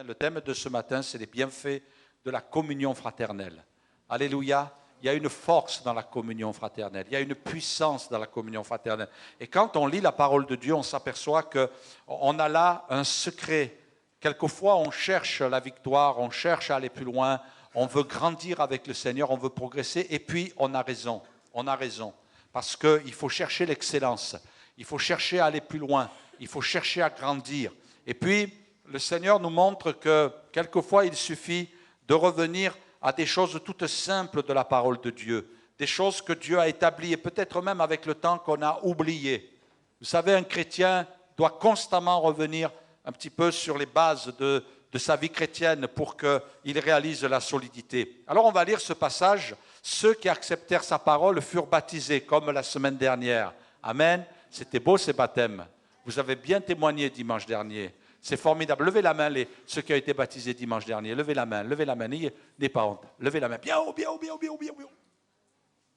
Le thème de ce matin, c'est les bienfaits de la communion fraternelle. Alléluia. Il y a une force dans la communion fraternelle. Il y a une puissance dans la communion fraternelle. Et quand on lit la parole de Dieu, on s'aperçoit qu'on a là un secret. Quelquefois, on cherche la victoire, on cherche à aller plus loin, on veut grandir avec le Seigneur, on veut progresser. Et puis, on a raison. On a raison. Parce qu'il faut chercher l'excellence. Il faut chercher à aller plus loin. Il faut chercher à grandir. Et puis, le Seigneur nous montre que quelquefois, il suffit de revenir à des choses toutes simples de la parole de Dieu, des choses que Dieu a établies, et peut-être même avec le temps qu'on a oubliées. Vous savez, un chrétien doit constamment revenir un petit peu sur les bases de sa vie chrétienne pour qu'il réalise la solidité. Alors on va lire ce passage. Ceux qui acceptèrent sa parole furent baptisés, comme la semaine dernière. Amen. C'était beau ces baptêmes. Vous avez bien témoigné dimanche dernier. C'est formidable. Levez la main, ceux qui ont été baptisés dimanche dernier. Levez la main, n'ayez pas honte. Levez la main. Bien haut, bien haut, bien haut, bien haut, bien haut.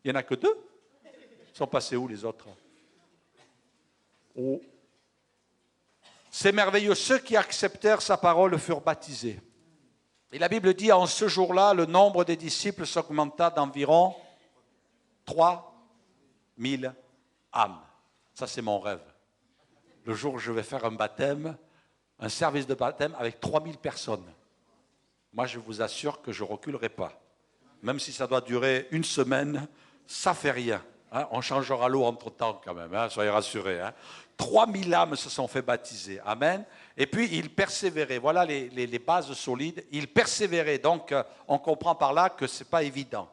Il n'y en a que 2. Ils sont passés où les autres? Oh. C'est merveilleux. Ceux qui acceptèrent sa parole furent baptisés. Et la Bible dit, en ce jour-là, le nombre des disciples s'augmenta d'environ 3000 âmes. Ça, c'est mon rêve. Le jour où je vais faire un baptême, un service de baptême avec 3000 personnes. Moi, je vous assure que je ne reculerai pas. Même si ça doit durer une semaine, ça ne fait rien. Hein, on changera l'eau entre-temps quand même, hein, soyez rassurés. Hein. 3000 âmes se sont fait baptiser. Amen. Et puis, ils persévéraient. Voilà les bases solides. Ils persévéraient. Donc, on comprend par là que ce n'est pas évident.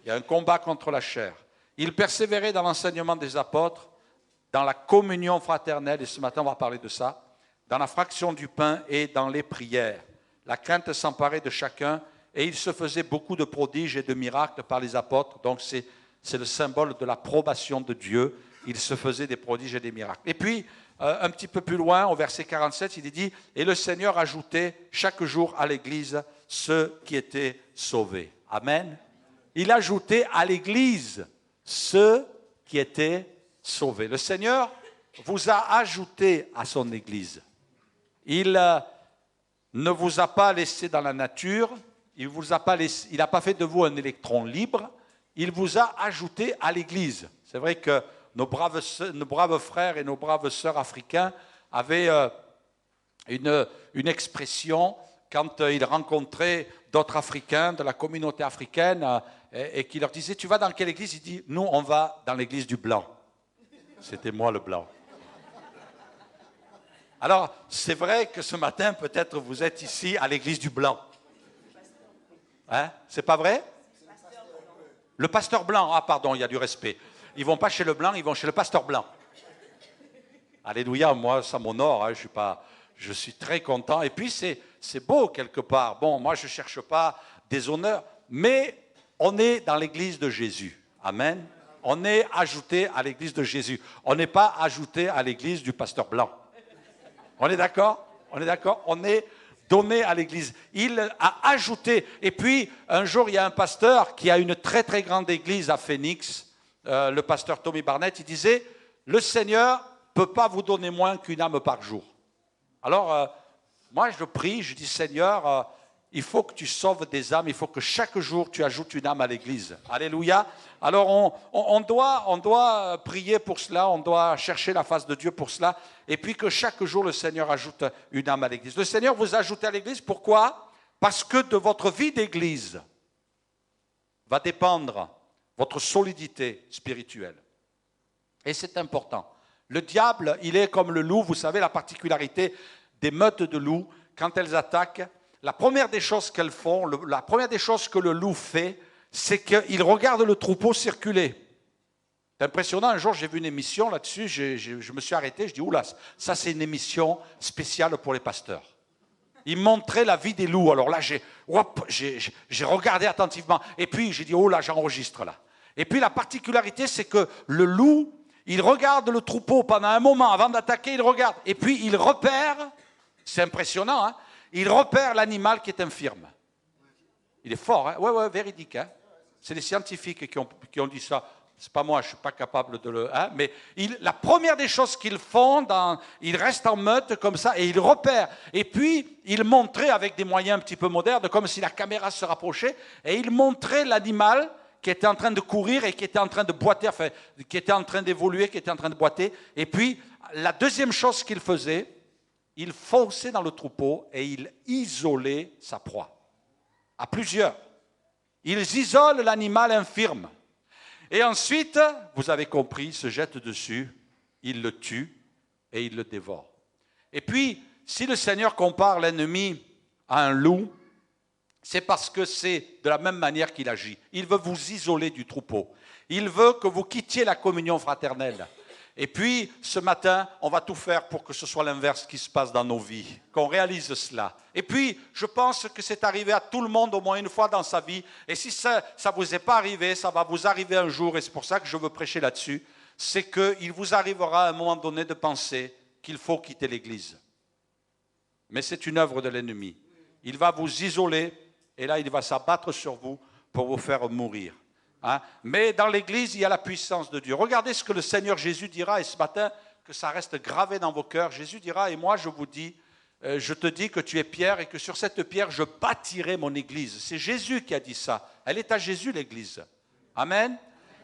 Il y a un combat contre la chair. Ils persévéraient dans l'enseignement des apôtres, dans la communion fraternelle, et ce matin, on va parler de ça, dans la fraction du pain et dans les prières. La crainte s'emparait de chacun et il se faisait beaucoup de prodiges et de miracles par les apôtres. Donc c'est le symbole de l'approbation de Dieu. Il se faisait des prodiges et des miracles. Et puis, un petit peu plus loin, au verset 47, il est dit « Et le Seigneur ajoutait chaque jour à l'Église ceux qui étaient sauvés. » Amen. Il ajoutait à l'Église ceux qui étaient sauvés. Le Seigneur vous a ajouté à son Église. Il ne vous a pas laissé dans la nature, il n'a pas fait de vous un électron libre, il vous a ajouté à l'Église. C'est vrai que nos braves frères et nos braves sœurs africains avaient une expression quand ils rencontraient d'autres Africains de la communauté africaine et qui leur disaient « Tu vas dans quelle église ?» Il dit « Nous, on va dans l'église du blanc. » C'était moi le blanc. Alors, c'est vrai que ce matin, peut-être vous êtes ici à l'église du blanc. Hein? C'est pas vrai? Le pasteur blanc. Ah, pardon, il y a du respect. Ils ne vont pas chez le blanc, ils vont chez le pasteur blanc. Alléluia, moi, ça m'honore. Hein, je suis très content. Et puis, c'est beau quelque part. Bon, moi, je ne cherche pas des honneurs, mais on est dans l'église de Jésus. Amen. On est ajouté à l'église de Jésus. On n'est pas ajouté à l'église du pasteur blanc. On est d'accord? On est d'accord? On est donné à l'Église. Il a ajouté. Et puis, un jour, il y a un pasteur qui a une très, très grande église à Phoenix, le pasteur Tommy Barnett, il disait, le Seigneur ne peut pas vous donner moins qu'une âme par jour. Alors, moi, je prie, je dis, Seigneur, il faut que tu sauves des âmes, il faut que chaque jour, tu ajoutes une âme à l'Église. Alléluia. Alors, on doit prier pour cela, on doit chercher la face de Dieu pour cela, et puis que chaque jour, le Seigneur ajoute une âme à l'Église. Le Seigneur vous a ajouté à l'Église, pourquoi? Parce que de votre vie d'Église va dépendre votre solidité spirituelle. Et c'est important. Le diable, il est comme le loup, vous savez la particularité des meutes de loups, quand elles attaquent, la première des choses qu'elles font, la première des choses que le loup fait, c'est qu'il regarde le troupeau circuler. C'est impressionnant, un jour j'ai vu une émission là-dessus, je me suis arrêté, je dis, oula, ça c'est une émission spéciale pour les pasteurs. Il montrait la vie des loups, alors là j'ai regardé attentivement, et puis j'ai dit, oh là, j'enregistre là. Et puis la particularité, c'est que le loup, il regarde le troupeau pendant un moment, avant d'attaquer, il regarde, et puis il repère, c'est impressionnant, hein, il repère l'animal qui est infirme. Il est fort, hein? Ouais, véridique. Hein? C'est les scientifiques qui ont dit ça. C'est pas moi, je ne suis pas capable de le... Hein, mais la première des choses qu'ils font, ils restent en meute comme ça et ils repèrent. Et puis, ils montraient avec des moyens un petit peu modernes, comme si la caméra se rapprochait, et ils montraient l'animal qui était en train de courir et qui était en train de boiter, enfin, qui était en train d'évoluer, qui était en train de boiter. Et puis, la deuxième chose qu'ils faisaient, ils fonçaient dans le troupeau et ils isolaient sa proie. À plusieurs. Ils isolent l'animal infirme. Et ensuite, vous avez compris, ils se jettent dessus, ils le tuent et ils le dévorent. Et puis, si le Seigneur compare l'ennemi à un loup, c'est parce que c'est de la même manière qu'il agit. Il veut vous isoler du troupeau. Il veut que vous quittiez la communion fraternelle. Et puis, ce matin, on va tout faire pour que ce soit l'inverse qui se passe dans nos vies, qu'on réalise cela. Et puis, je pense que c'est arrivé à tout le monde au moins une fois dans sa vie. Et si ça ne vous est pas arrivé, ça va vous arriver un jour, et c'est pour ça que je veux prêcher là-dessus, c'est qu'il vous arrivera à un moment donné de penser qu'il faut quitter l'Église. Mais c'est une œuvre de l'ennemi. Il va vous isoler, et là, il va s'abattre sur vous pour vous faire mourir. Hein? Mais dans l'Église, il y a la puissance de Dieu. Regardez ce que le Seigneur Jésus dira, et ce matin, que ça reste gravé dans vos cœurs. Jésus dira, et moi je vous dis, je te dis que tu es Pierre, et que sur cette pierre, je bâtirai mon Église. C'est Jésus qui a dit ça. Elle est à Jésus, l'Église. Amen.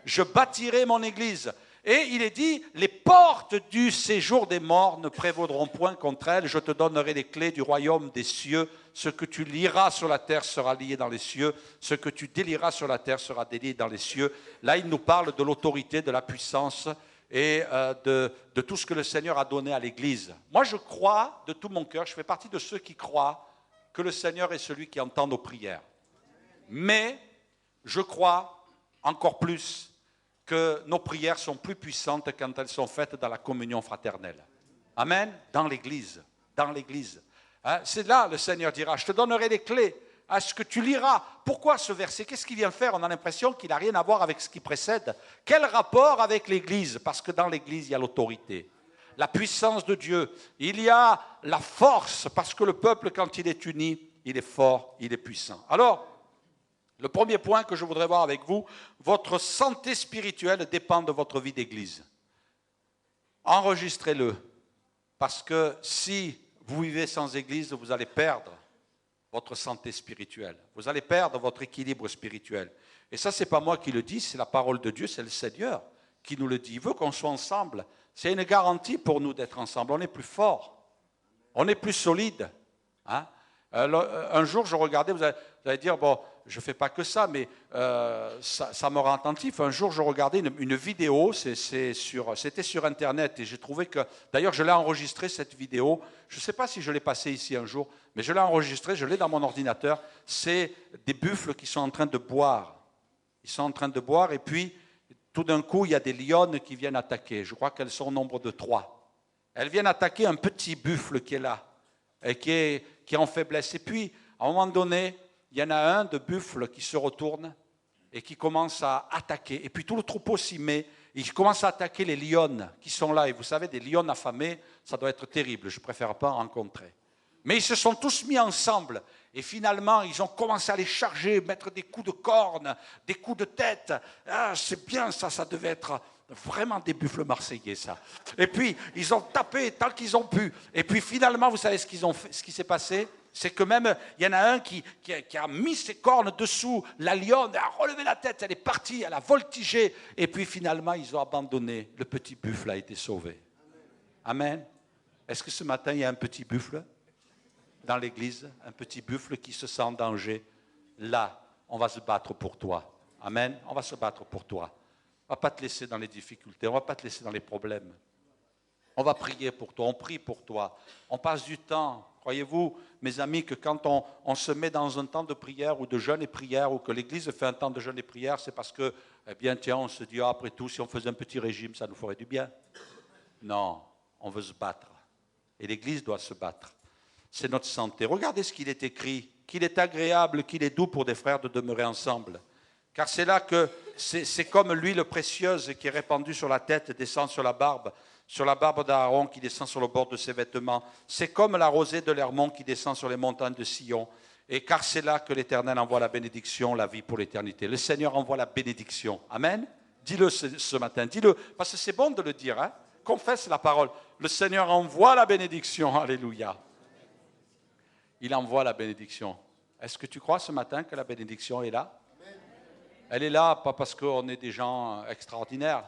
Je bâtirai mon Église. Et il est dit, les portes du séjour des morts ne prévaudront point contre elle. Je te donnerai les clés du royaume des cieux. Ce que tu lieras sur la terre sera lié dans les cieux. Ce que tu délieras sur la terre sera délié dans les cieux. Là, il nous parle de l'autorité, de la puissance et de tout ce que le Seigneur a donné à l'Église. Moi, je crois de tout mon cœur, je fais partie de ceux qui croient que le Seigneur est celui qui entend nos prières. Mais je crois encore plus que nos prières sont plus puissantes quand elles sont faites dans la communion fraternelle. Amen. Dans l'Église. Dans l'Église. Hein? C'est là, le Seigneur dira, je te donnerai les clés à ce que tu liras. Pourquoi ce verset? Qu'est-ce qu'il vient faire? On a l'impression qu'il n'a rien à voir avec ce qui précède. Quel rapport avec l'Église? Parce que dans l'Église, il y a l'autorité, la puissance de Dieu. Il y a la force, parce que le peuple, quand il est uni, il est fort, il est puissant. Alors, le premier point que je voudrais voir avec vous, votre santé spirituelle dépend de votre vie d'église. Enregistrez-le, parce que si vous vivez sans église, vous allez perdre votre santé spirituelle. Vous allez perdre votre équilibre spirituel. Et ça, ce n'est pas moi qui le dis, c'est la parole de Dieu, c'est le Seigneur qui nous le dit. Il veut qu'on soit ensemble. C'est une garantie pour nous d'être ensemble. On est plus fort, on est plus solide. Hein? Un jour, je regardais, vous allez dire, bon, je ne fais pas que ça, mais ça me rend attentif. Un jour, je regardais une vidéo, c'était sur Internet, et j'ai trouvé que, d'ailleurs, je l'ai enregistrée, cette vidéo. Je ne sais pas si je l'ai passée ici un jour, mais je l'ai enregistrée, je l'ai dans mon ordinateur. C'est des buffles qui sont en train de boire. Ils sont en train de boire, et puis, tout d'un coup, il y a des lionnes qui viennent attaquer. Je crois qu'elles sont au nombre de 3. Elles viennent attaquer un petit buffle qui est là, et qui est en faiblesse. Et puis, à un moment donné, il y en a un de buffle qui se retourne et qui commence à attaquer. Et puis tout le troupeau s'y met. Il commence à attaquer les lionnes qui sont là. Et vous savez, des lions affamés, ça doit être terrible. Je ne préfère pas en rencontrer. Mais ils se sont tous mis ensemble. Et finalement, ils ont commencé à les charger, mettre des coups de corne, des coups de tête. Ah, c'est bien ça, ça devait être vraiment des buffles marseillais, ça. Et puis, ils ont tapé tant qu'ils ont pu. Et puis finalement, vous savez ce qui s'est passé? C'est que même, il y en a un qui a mis ses cornes dessous la lionne, elle a relevé la tête, elle est partie, elle a voltigé. Et puis finalement, ils ont abandonné. Le petit buffle a été sauvé. Amen. Est-ce que ce matin, il y a un petit buffle dans l'église? Un petit buffle qui se sent en danger? Là, on va se battre pour toi. Amen. On va se battre pour toi. On ne va pas te laisser dans les difficultés, on ne va pas te laisser dans les problèmes. On va prier pour toi, on prie pour toi. On passe du temps. Croyez-vous, mes amis, que quand on se met dans un temps de prière ou de jeûne et prière, ou que l'Église fait un temps de jeûne et prière, c'est parce que, eh bien, tiens, on se dit, ah, après tout, si on faisait un petit régime, ça nous ferait du bien. Non, on veut se battre. Et l'Église doit se battre. C'est notre santé. Regardez ce qu'il est écrit, qu'il est agréable, qu'il est doux pour des frères de demeurer ensemble. Car c'est là que c'est comme l'huile précieuse qui est répandue sur la tête, descend sur la barbe d'Aaron qui descend sur le bord de ses vêtements. C'est comme la rosée de l'Hermon qui descend sur les montagnes de Sion. Et car c'est là que l'Éternel envoie la bénédiction, la vie pour l'éternité. Le Seigneur envoie la bénédiction. Amen. Dis-le ce matin, dis-le, parce que c'est bon de le dire, hein? Confesse la parole. Le Seigneur envoie la bénédiction, alléluia. Il envoie la bénédiction. Est-ce que tu crois ce matin que la bénédiction est là? Elle est là, pas parce qu'on est des gens extraordinaires.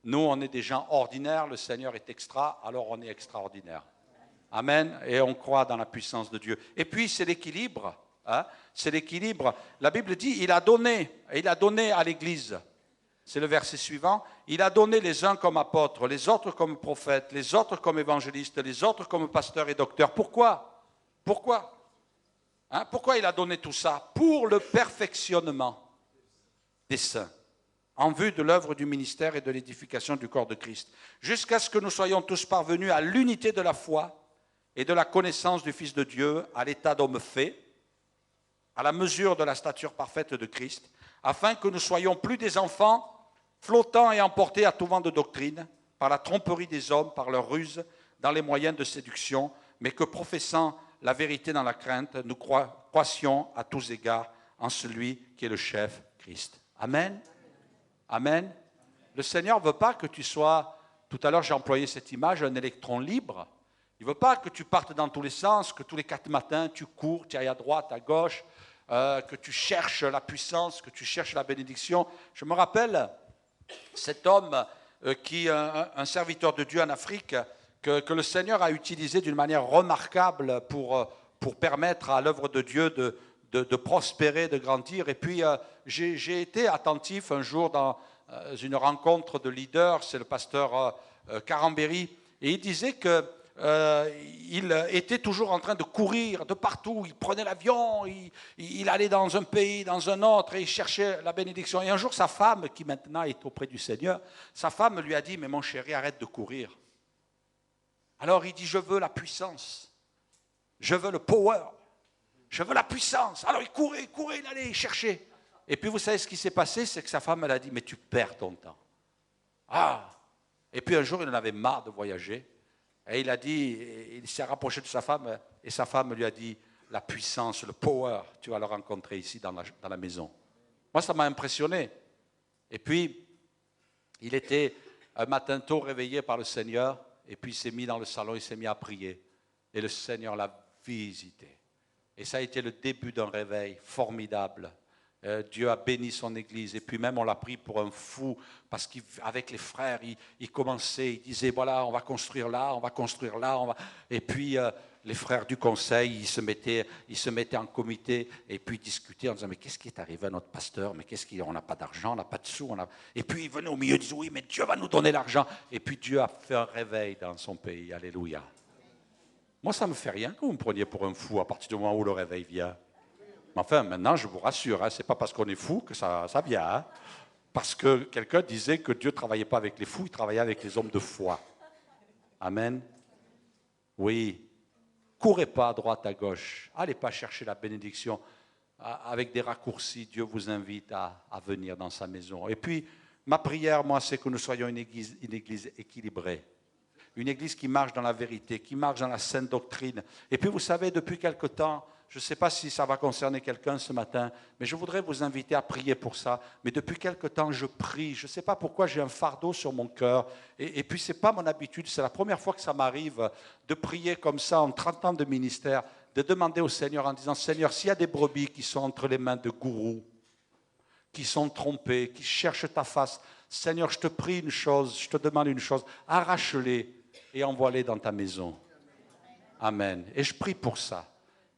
Nous, on est des gens ordinaires, le Seigneur est extra, alors on est extraordinaire. Amen. Et on croit dans la puissance de Dieu. Et puis, c'est l'équilibre. Hein? C'est l'équilibre. La Bible dit, il a donné à l'Église. C'est le verset suivant. Il a donné les uns comme apôtres, les autres comme prophètes, les autres comme évangélistes, les autres comme pasteurs et docteurs. Pourquoi? Pourquoi? Hein? Pourquoi il a donné tout ça? Pour le perfectionnement des saints, en vue de l'œuvre du ministère et de l'édification du corps de Christ, jusqu'à ce que nous soyons tous parvenus à l'unité de la foi et de la connaissance du Fils de Dieu, à l'état d'homme fait, à la mesure de la stature parfaite de Christ, afin que nous soyons plus des enfants, flottant et emportés à tout vent de doctrine, par la tromperie des hommes, par leur ruse, dans les moyens de séduction, mais que professant la vérité dans la crainte, nous croissions à tous égards en celui qui est le chef, Christ. Amen. Amen. Le Seigneur ne veut pas que tu sois, tout à l'heure j'ai employé cette image, un électron libre. Il ne veut pas que tu partes dans tous les sens, que tous les 4 matins tu cours, tu ailles à droite, à gauche, que tu cherches la puissance, que tu cherches la bénédiction. Je me rappelle cet homme un serviteur de Dieu en Afrique, que le Seigneur a utilisé d'une manière remarquable pour permettre à l'œuvre de Dieu de prospérer, de grandir. Et puis, j'ai été attentif un jour dans une rencontre de leaders, c'est le pasteur Carambéry, et il disait que il était toujours en train de courir de partout, il prenait l'avion, il allait dans un pays, dans un autre, et il cherchait la bénédiction. Et un jour, sa femme, qui maintenant est auprès du Seigneur, sa femme lui a dit, mais mon chéri, arrête de courir. Alors il dit, je veux la puissance, je veux le power, je veux la puissance. Alors il courait, il allait, il cherchait. Et puis vous savez ce qui s'est passé, c'est que sa femme, elle a dit, mais tu perds ton temps. Ah! Et puis un jour, il en avait marre de voyager. Et il a dit, il s'est rapproché de sa femme, et sa femme lui a dit, la puissance, le power, tu vas le rencontrer ici dans la maison. Moi, ça m'a impressionné. Et puis, il était un matin tôt réveillé par le Seigneur, et puis il s'est mis dans le salon, il s'est mis à prier. Et le Seigneur l'a visité. Et ça a été le début d'un réveil formidable. Dieu a béni son Église. Et puis même, on l'a pris pour un fou, parce qu'avec les frères, il commençait, il disait, voilà, on va construire là, on va construire là. Et puis, les frères du conseil, ils se mettaient en comité, et puis ils discutaient en disant, mais qu'est-ce qui est arrivé à notre pasteur? Mais on n'a pas d'argent, on n'a pas de sous. Et puis, ils venaient au milieu, ils disaient, oui, mais Dieu va nous donner l'argent. Et puis, Dieu a fait un réveil dans son pays. Alléluia. Moi, ça ne me fait rien que vous me preniez pour un fou à partir du moment où le réveil vient. Mais enfin, maintenant, je vous rassure, hein, ce n'est pas parce qu'on est fou que ça vient. Hein, parce que quelqu'un disait que Dieu ne travaillait pas avec les fous, il travaillait avec les hommes de foi. Amen. Oui. Courez pas à droite, à gauche. Allez pas chercher la bénédiction avec des raccourcis. Dieu vous invite à venir dans sa maison. Et puis, ma prière, moi, c'est que nous soyons une église équilibrée. Une église qui marche dans la vérité, qui marche dans la sainte doctrine. Et puis, vous savez, depuis quelque temps, je ne sais pas si ça va concerner quelqu'un ce matin, mais je voudrais vous inviter à prier pour ça. Mais depuis quelque temps, je prie. Je ne sais pas pourquoi j'ai un fardeau sur mon cœur. Et puis, ce n'est pas mon habitude. C'est la première fois que ça m'arrive de prier comme ça en 30 ans de ministère, de demander au Seigneur en disant, Seigneur, s'il y a des brebis qui sont entre les mains de gourous, qui sont trompés, qui cherchent ta face, Seigneur, je te prie une chose, je te demande une chose, arrache-les et envoie-les dans ta maison. Amen. Et je prie pour ça.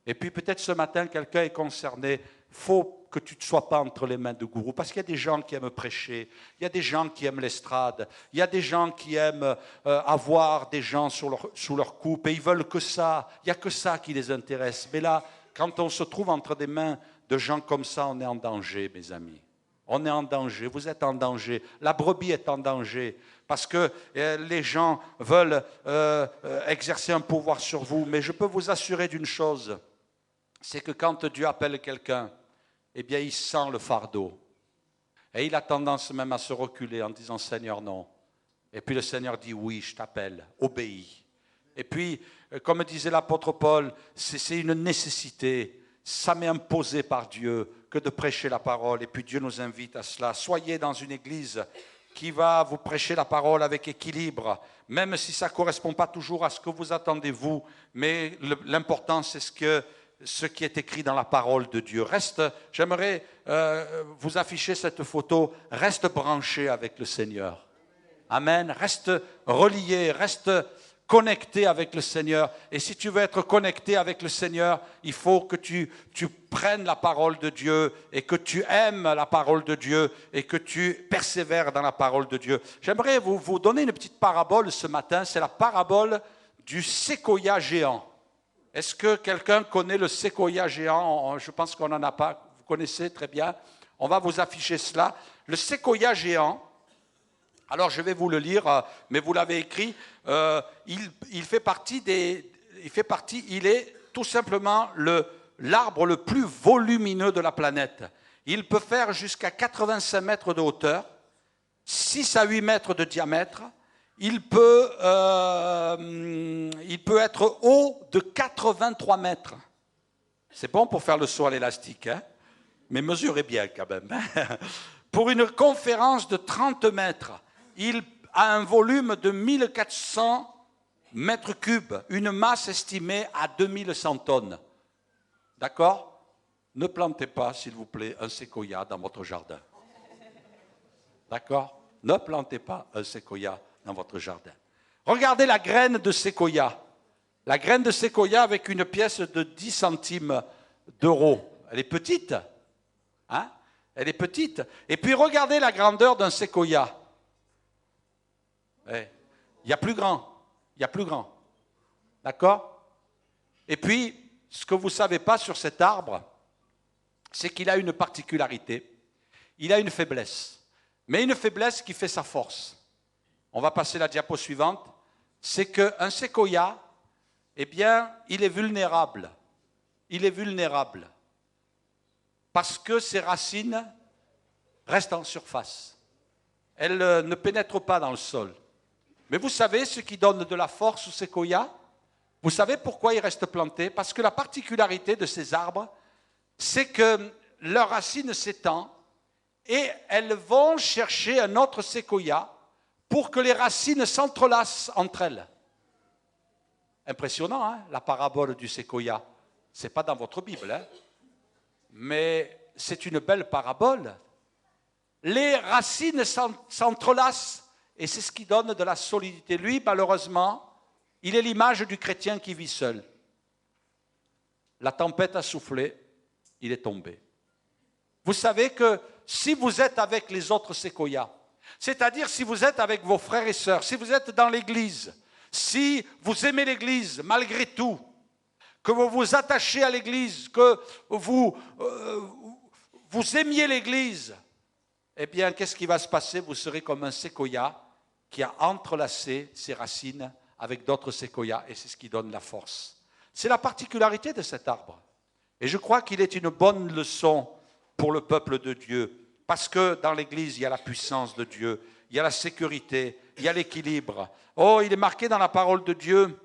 Et puis peut-être ce matin, quelqu'un est concerné. Il faut que tu ne sois pas entre les mains de gourous. Parce qu'il y a des gens qui aiment prêcher. Il y a des gens qui aiment l'estrade. Il y a des gens qui aiment avoir des gens sous leur coupe. Et ils veulent que ça. Il n'y a que ça qui les intéresse. Mais là, quand on se trouve entre des mains de gens comme ça, on est en danger, mes amis. On est en danger. Vous êtes en danger. La brebis est en danger. Parce que les gens veulent exercer un pouvoir sur vous. Mais je peux vous assurer d'une chose. C'est que quand Dieu appelle quelqu'un, eh bien, il sent le fardeau. Et il a tendance même à se reculer en disant, Seigneur, non. Et puis le Seigneur dit, oui, je t'appelle, obéis. Et puis, comme disait l'apôtre Paul, c'est une nécessité. Ça m'est imposé par Dieu que de prêcher la parole. Et puis Dieu nous invite à cela. Soyez dans une église qui va vous prêcher la parole avec équilibre, même si ça ne correspond pas toujours à ce que vous attendez vous. Mais l'important, c'est ce qui est écrit dans la parole de Dieu. J'aimerais vous afficher cette photo. Reste branché avec le Seigneur. Amen. Reste relié, reste connecté avec le Seigneur. Et si tu veux être connecté avec le Seigneur, il faut que tu prennes la parole de Dieu et que tu aimes la parole de Dieu et que tu persévères dans la parole de Dieu. J'aimerais vous donner une petite parabole ce matin. C'est la parabole du séquoia géant. Est-ce que quelqu'un connaît le séquoia géant? Je pense qu'on n'en a pas. Vous connaissez très bien. On va vous afficher cela. Le séquoia géant, alors je vais vous le lire, mais vous l'avez écrit. Il est tout simplement l'arbre le plus volumineux de la planète. Il peut faire jusqu'à 85 mètres de hauteur, 6 à 8 mètres de diamètre. Il peut être haut de 83 mètres. C'est bon pour faire le saut à l'élastique, hein? Mais mesurez bien quand même. Pour une conférence de 30 mètres, il a un volume de 1400 mètres cubes, une masse estimée à 2100 tonnes. D'accord? Ne plantez pas, s'il vous plaît, un séquoia dans votre jardin. D'accord? Ne plantez pas un séquoia dans votre jardin. Regardez la graine de séquoia. La graine de séquoia avec une pièce de 10 centimes d'euros. Elle est petite. Hein? Elle est petite. Et puis regardez la grandeur d'un séquoia. Il y a plus grand. Il y a plus grand. D'accord? Et puis, ce que vous ne savez pas sur cet arbre, c'est qu'il a une particularité. Il a une faiblesse. Mais une faiblesse qui fait sa force. On va passer la diapo suivante. C'est qu'un séquoia, eh bien, il est vulnérable. Il est vulnérable. Parce que ses racines restent en surface. Elles ne pénètrent pas dans le sol. Mais vous savez ce qui donne de la force au séquoia? Vous savez pourquoi ils restent plantés? Parce que la particularité de ces arbres, c'est que leurs racines s'étendent et elles vont chercher un autre séquoia pour que les racines s'entrelacent entre elles. Impressionnant, hein, la parabole du séquoia. Ce n'est pas dans votre Bible, hein, mais c'est une belle parabole. Les racines s'entrelacent et c'est ce qui donne de la solidité. Lui, malheureusement, il est l'image du chrétien qui vit seul. La tempête a soufflé, il est tombé. Vous savez que si vous êtes avec les autres séquoias, c'est-à-dire si vous êtes avec vos frères et sœurs, si vous êtes dans l'église, si vous aimez l'église malgré tout, que vous vous attachez à l'église, que vous aimiez l'église, eh bien, qu'est-ce qui va se passer? Vous serez comme un séquoia qui a entrelacé ses racines avec d'autres séquoias, et c'est ce qui donne la force. C'est la particularité de cet arbre. Et je crois qu'il est une bonne leçon pour le peuple de Dieu, parce que dans l'Église, il y a la puissance de Dieu, il y a la sécurité, il y a l'équilibre. Oh, il est marqué dans la parole de Dieu,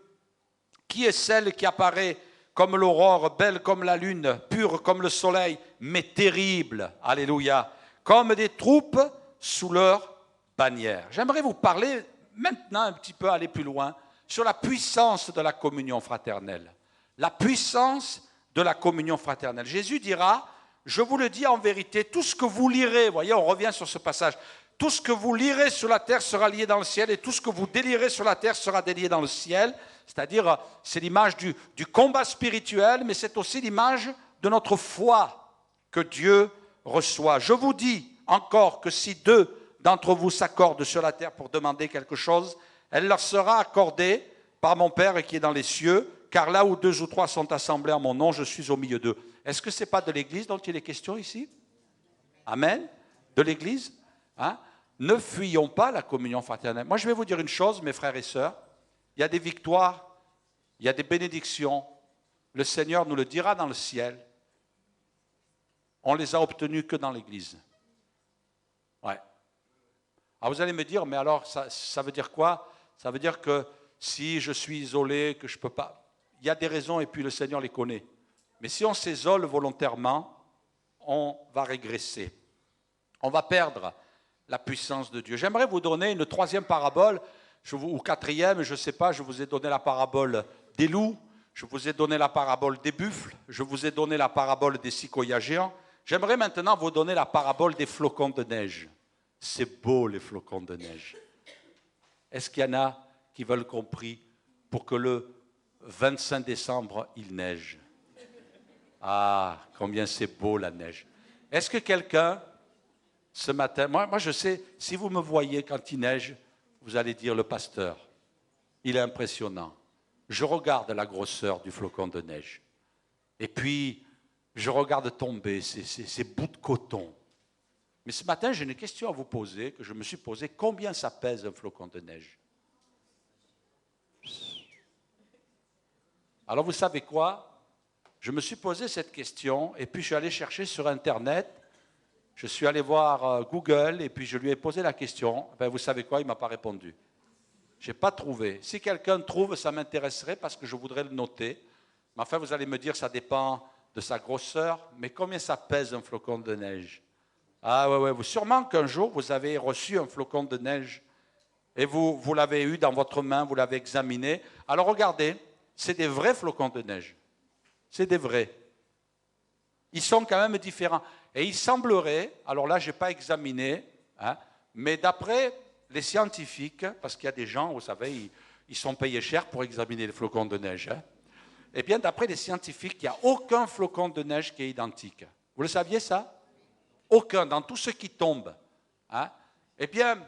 qui est celle qui apparaît comme l'aurore, belle comme la lune, pure comme le soleil, mais terrible, alléluia, comme des troupes sous leur bannière. J'aimerais vous parler maintenant un petit peu, aller plus loin, sur la puissance de la communion fraternelle. La puissance de la communion fraternelle. Jésus dira, je vous le dis en vérité, tout ce que vous lirez, voyez, on revient sur ce passage, tout ce que vous lirez sur la terre sera lié dans le ciel et tout ce que vous délirez sur la terre sera délié dans le ciel. C'est-à-dire, c'est l'image du combat spirituel, mais c'est aussi l'image de notre foi que Dieu reçoit. Je vous dis encore que si 2 d'entre vous s'accordent sur la terre pour demander quelque chose, elle leur sera accordée par mon Père qui est dans les cieux, car là où 2 ou 3 sont assemblés en mon nom, je suis au milieu d'eux. Est-ce que ce n'est pas de l'Église dont il est question ici? Amen. De l'Église, hein? Ne fuyons pas la communion fraternelle. Moi, je vais vous dire une chose, mes frères et sœurs. Il y a des victoires, il y a des bénédictions. Le Seigneur nous le dira dans le ciel. On les a obtenues que dans l'Église. Ouais. Alors vous allez me dire, mais alors ça veut dire quoi? Ça veut dire que si je suis isolé, que je ne peux pas... Il y a des raisons et puis le Seigneur les connaît. Mais si on s'isole volontairement, on va régresser. On va perdre la puissance de Dieu. J'aimerais vous donner une troisième parabole, ou quatrième, je ne sais pas, je vous ai donné la parabole des loups, je vous ai donné la parabole des buffles, je vous ai donné la parabole des cycoïas géants. J'aimerais maintenant vous donner la parabole des flocons de neige. C'est beau les flocons de neige. Est-ce qu'il y en a qui veulent compris pour que le 25 décembre, il neige? Ah, combien c'est beau la neige. Est-ce que quelqu'un, ce matin, moi je sais, si vous me voyez quand il neige, vous allez dire le pasteur, il est impressionnant. Je regarde la grosseur du flocon de neige. Et puis, je regarde tomber ces bouts de coton. Mais ce matin, j'ai une question à vous poser, que je me suis posée. Combien ça pèse un flocon de neige? Alors vous savez quoi? Je me suis posé cette question et puis je suis allé chercher sur Internet. Je suis allé voir Google et puis je lui ai posé la question. Ben, vous savez quoi? Il ne m'a pas répondu. Je n'ai pas trouvé. Si quelqu'un trouve, ça m'intéresserait parce que je voudrais le noter. Mais enfin, vous allez me dire, ça dépend de sa grosseur. Mais combien ça pèse un flocon de neige? Ah ouais, sûrement qu'un jour, vous avez reçu un flocon de neige et vous l'avez eu dans votre main, vous l'avez examiné. Alors regardez, c'est des vrais flocons de neige. C'est des vrais. Ils sont quand même différents. Et il semblerait, alors là, je n'ai pas examiné, mais d'après les scientifiques, parce qu'il y a des gens, vous savez, ils sont payés cher pour examiner les flocons de neige. Eh bien, d'après les scientifiques, il n'y a aucun flocon de neige qui est identique. Vous le saviez, ça? Aucun, dans tout ce qui tombe. Eh bien,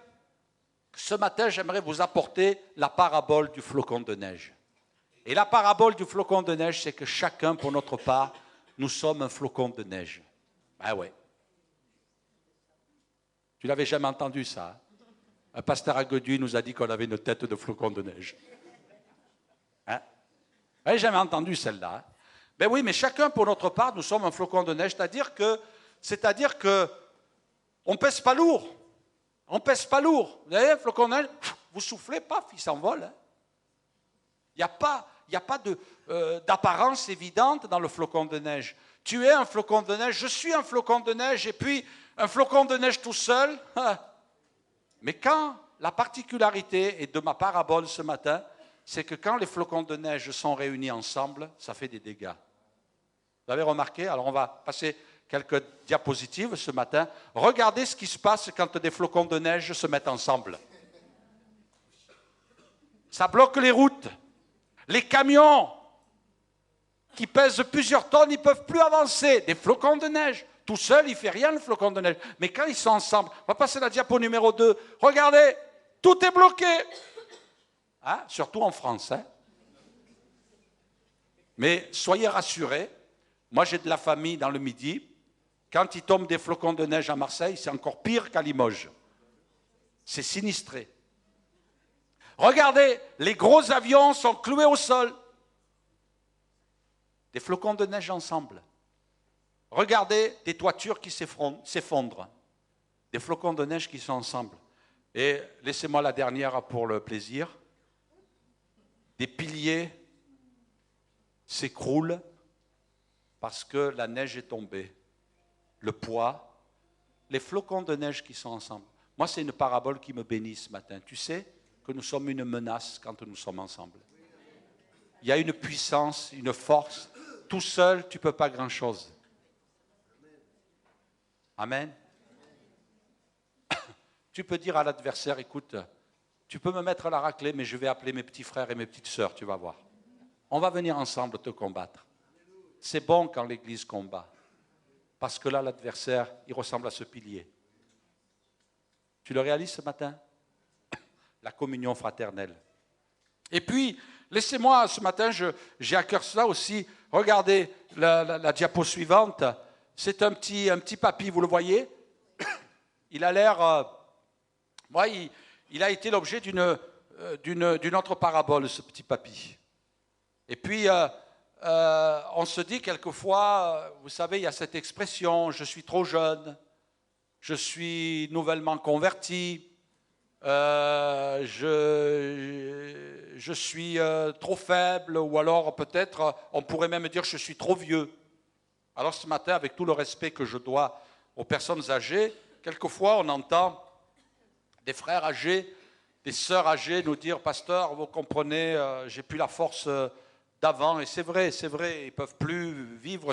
ce matin, j'aimerais vous apporter la parabole du flocon de neige. Et la parabole du flocon de neige, c'est que chacun, pour notre part, nous sommes un flocon de neige. Ah ouais. Tu l'avais jamais entendu, ça? Un pasteur à Godu nous a dit qu'on avait une tête de flocon de neige. Vous n'avez jamais entendu celle-là? Ben oui, mais chacun, pour notre part, nous sommes un flocon de neige, c'est-à-dire que on pèse pas lourd. On pèse pas lourd. Vous voyez, un flocon de neige, vous soufflez, paf, il s'envole. Il n'y a pas d'apparence évidente dans le flocon de neige. Tu es un flocon de neige, je suis un flocon de neige, et puis un flocon de neige tout seul. Mais quand la particularité est de ma parabole ce matin, c'est que quand les flocons de neige sont réunis ensemble, ça fait des dégâts. Vous avez remarqué? Alors on va passer quelques diapositives ce matin. Regardez ce qui se passe quand des flocons de neige se mettent ensemble. Ça bloque les routes. Les camions qui pèsent plusieurs tonnes, ils ne peuvent plus avancer. Des flocons de neige. Tout seul, il ne fait rien, le flocon de neige. Mais quand ils sont ensemble, on va passer à la diapo numéro 2. Regardez, tout est bloqué. Surtout en France. Mais soyez rassurés, moi j'ai de la famille dans le Midi. Quand il tombe des flocons de neige à Marseille, c'est encore pire qu'à Limoges. C'est sinistré. Regardez, les gros avions sont cloués au sol. Des flocons de neige ensemble. Regardez des toitures qui s'effondrent. Des flocons de neige qui sont ensemble. Et laissez-moi la dernière pour le plaisir. Des piliers s'écroulent parce que la neige est tombée. Le poids, les flocons de neige qui sont ensemble. Moi, c'est une parabole qui me bénit ce matin. Tu sais que nous sommes une menace quand nous sommes ensemble. Il y a une puissance, une force. Tout seul, tu ne peux pas grand-chose. Amen. Tu peux dire à l'adversaire, écoute, tu peux me mettre la raclée, mais je vais appeler mes petits frères et mes petites sœurs, tu vas voir. On va venir ensemble te combattre. C'est bon quand l'Église combat. Parce que là, l'adversaire, il ressemble à ce pilier. Tu le réalises ce matin? La communion fraternelle. Et puis, laissez-moi, ce matin, j'ai à cœur cela aussi. Regardez la diapo suivante. C'est un petit papy, vous le voyez? Il a l'air... il a été l'objet d'une autre parabole, ce petit papy. Et puis, on se dit quelquefois, vous savez, il y a cette expression, je suis trop jeune, je suis nouvellement converti, je suis trop faible, ou alors peut-être on pourrait même dire je suis trop vieux. Alors ce matin, avec tout le respect que je dois aux personnes âgées, quelquefois on entend des frères âgés, des sœurs âgées nous dire « Pasteur, vous comprenez, j'ai plus la force d'avant. » Et c'est vrai, ils ne peuvent plus vivre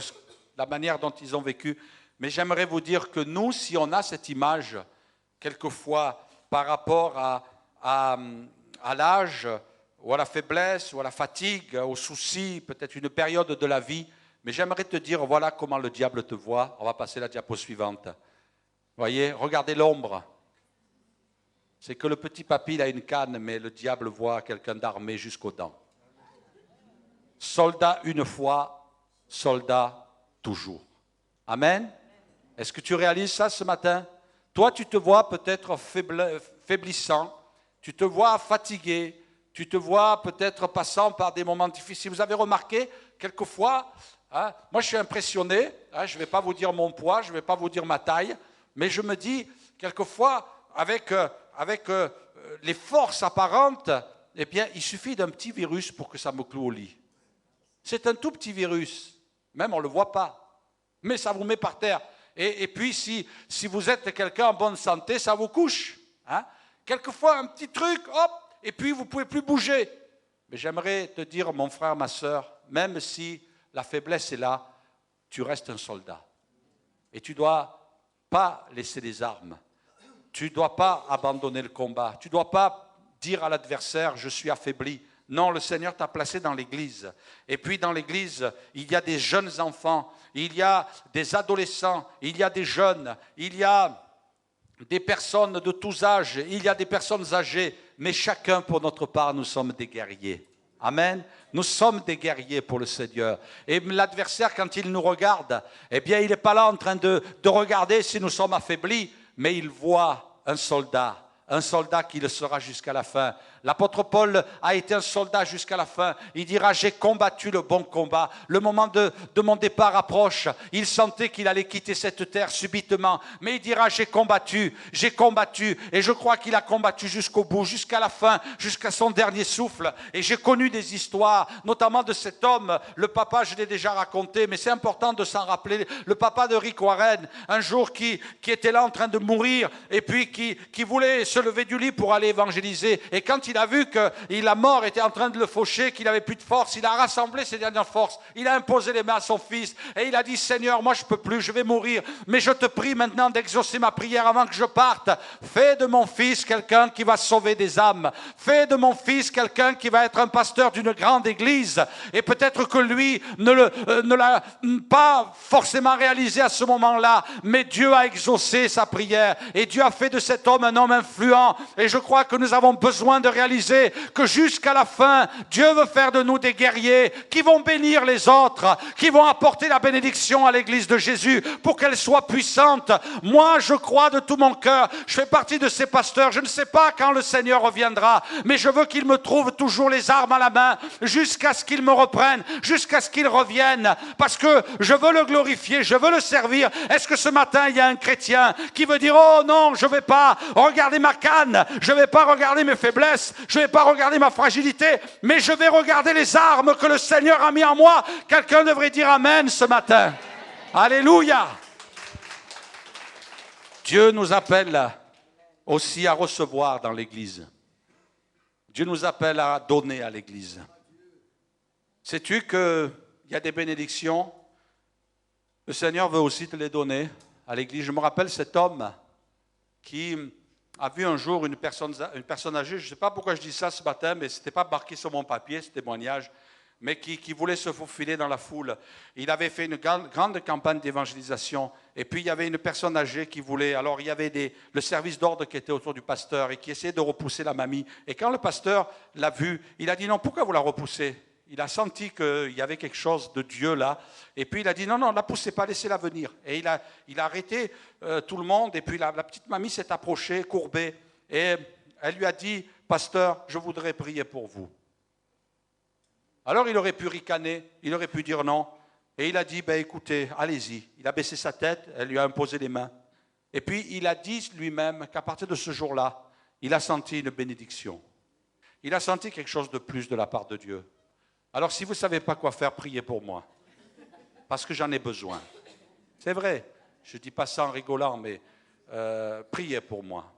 la manière dont ils ont vécu. Mais j'aimerais vous dire que nous, si on a cette image, quelquefois, par rapport à l'âge, ou à la faiblesse, ou à la fatigue, aux soucis, peut-être une période de la vie, mais j'aimerais te dire, voilà comment le diable te voit. On va passer à la diapo suivante. Vous voyez, regardez l'ombre. C'est que le petit papy, il a une canne, mais le diable voit quelqu'un d'armé jusqu'aux dents. Soldat une fois, soldat toujours. Amen. Est-ce que tu réalises ça ce matin? Toi, tu te vois peut-être faiblissant, tu te vois fatigué, tu te vois peut-être passant par des moments difficiles. Vous avez remarqué, quelquefois, hein, moi je suis impressionné, hein, je ne vais pas vous dire mon poids, je ne vais pas vous dire ma taille, mais je me dis, quelquefois, avec les forces apparentes, eh bien, il suffit d'un petit virus pour que ça me cloue au lit. C'est un tout petit virus, même on ne le voit pas, mais ça vous met par terre. Et puis, si vous êtes quelqu'un en bonne santé, ça vous couche. Hein? Quelquefois, un petit truc, hop, et puis vous ne pouvez plus bouger. Mais j'aimerais te dire, mon frère, ma sœur, même si la faiblesse est là, tu restes un soldat. Et tu ne dois pas laisser les armes. Tu ne dois pas abandonner le combat. Tu ne dois pas dire à l'adversaire, je suis affaibli. Non, le Seigneur t'a placé dans l'église. Et puis dans l'église, il y a des jeunes enfants, il y a des adolescents, il y a des jeunes, il y a des personnes de tous âges, il y a des personnes âgées, mais chacun pour notre part, nous sommes des guerriers. Amen. Nous sommes des guerriers pour le Seigneur. Et l'adversaire, quand il nous regarde, eh bien, il n'est pas là en train de regarder si nous sommes affaiblis, mais il voit un soldat qui le sera jusqu'à la fin. L'apôtre Paul a été un soldat jusqu'à la fin. Il dira, j'ai combattu le bon combat. Le moment de mon départ approche. Il sentait qu'il allait quitter cette terre subitement. Mais il dira, j'ai combattu. Et je crois qu'il a combattu jusqu'au bout, jusqu'à la fin, jusqu'à son dernier souffle. Et j'ai connu des histoires, notamment de cet homme. Le papa, je l'ai déjà raconté, mais c'est important de s'en rappeler. Le papa de Rick Warren, un jour qui était là en train de mourir et puis qui voulait se lever du lit pour aller évangéliser. Et quand il a vu que la mort était en train de le faucher, qu'il n'avait plus de force, il a rassemblé ses dernières forces, il a imposé les mains à son fils et il a dit, Seigneur, moi je ne peux plus, je vais mourir, mais je te prie maintenant d'exaucer ma prière avant que je parte. Fais de mon fils quelqu'un qui va sauver des âmes. Fais de mon fils quelqu'un qui va être un pasteur d'une grande église. Et peut-être que lui ne l'a pas forcément réalisé à ce moment-là, mais Dieu a exaucé sa prière et Dieu a fait de cet homme un homme influent. Et je crois que nous avons besoin de réaliser que jusqu'à la fin, Dieu veut faire de nous des guerriers qui vont bénir les autres, qui vont apporter la bénédiction à l'église de Jésus pour qu'elle soit puissante. Moi, je crois de tout mon cœur, je fais partie de ces pasteurs, je ne sais pas quand le Seigneur reviendra, mais je veux qu'il me trouve toujours les armes à la main jusqu'à ce qu'il me reprenne, jusqu'à ce qu'il revienne, parce que je veux le glorifier, je veux le servir. Est-ce que ce matin, il y a un chrétien qui veut dire, oh non, je ne vais pas regarder ma canne, je ne vais pas regarder mes faiblesses, je ne vais pas regarder ma fragilité, mais je vais regarder les armes que le Seigneur a mis en moi. Quelqu'un devrait dire Amen ce matin. Alléluia. Dieu nous appelle aussi à recevoir dans l'église. Dieu nous appelle à donner à l'église. Sais-tu qu'il y a des bénédictions? Le Seigneur veut aussi te les donner à l'église. Je me rappelle cet homme qui a vu un jour une personne âgée, je ne sais pas pourquoi je dis ça ce matin, mais ce n'était pas marqué sur mon papier, ce témoignage, mais qui voulait se faufiler dans la foule. Il avait fait une grande campagne d'évangélisation, et puis il y avait une personne âgée qui voulait, alors il y avait le service d'ordre qui était autour du pasteur et qui essayait de repousser la mamie. Et quand le pasteur l'a vu, il a dit non, pourquoi vous la repoussez? Il a senti qu'il y avait quelque chose de Dieu là. Et puis il a dit non, ne la poussez pas, laissez-la venir. Et il a arrêté tout le monde. Et puis la petite mamie s'est approchée, courbée. Et elle lui a dit, pasteur, je voudrais prier pour vous. Alors il aurait pu ricaner, il aurait pu dire non. Et il a dit, ben, écoutez, allez-y. Il a baissé sa tête, elle lui a imposé les mains. Et puis il a dit lui-même qu'à partir de ce jour-là, il a senti une bénédiction. Il a senti quelque chose de plus de la part de Dieu. Alors si vous ne savez pas quoi faire, priez pour moi. parce que j'en ai besoin. C'est vrai, je ne dis pas ça en rigolant, mais priez pour moi.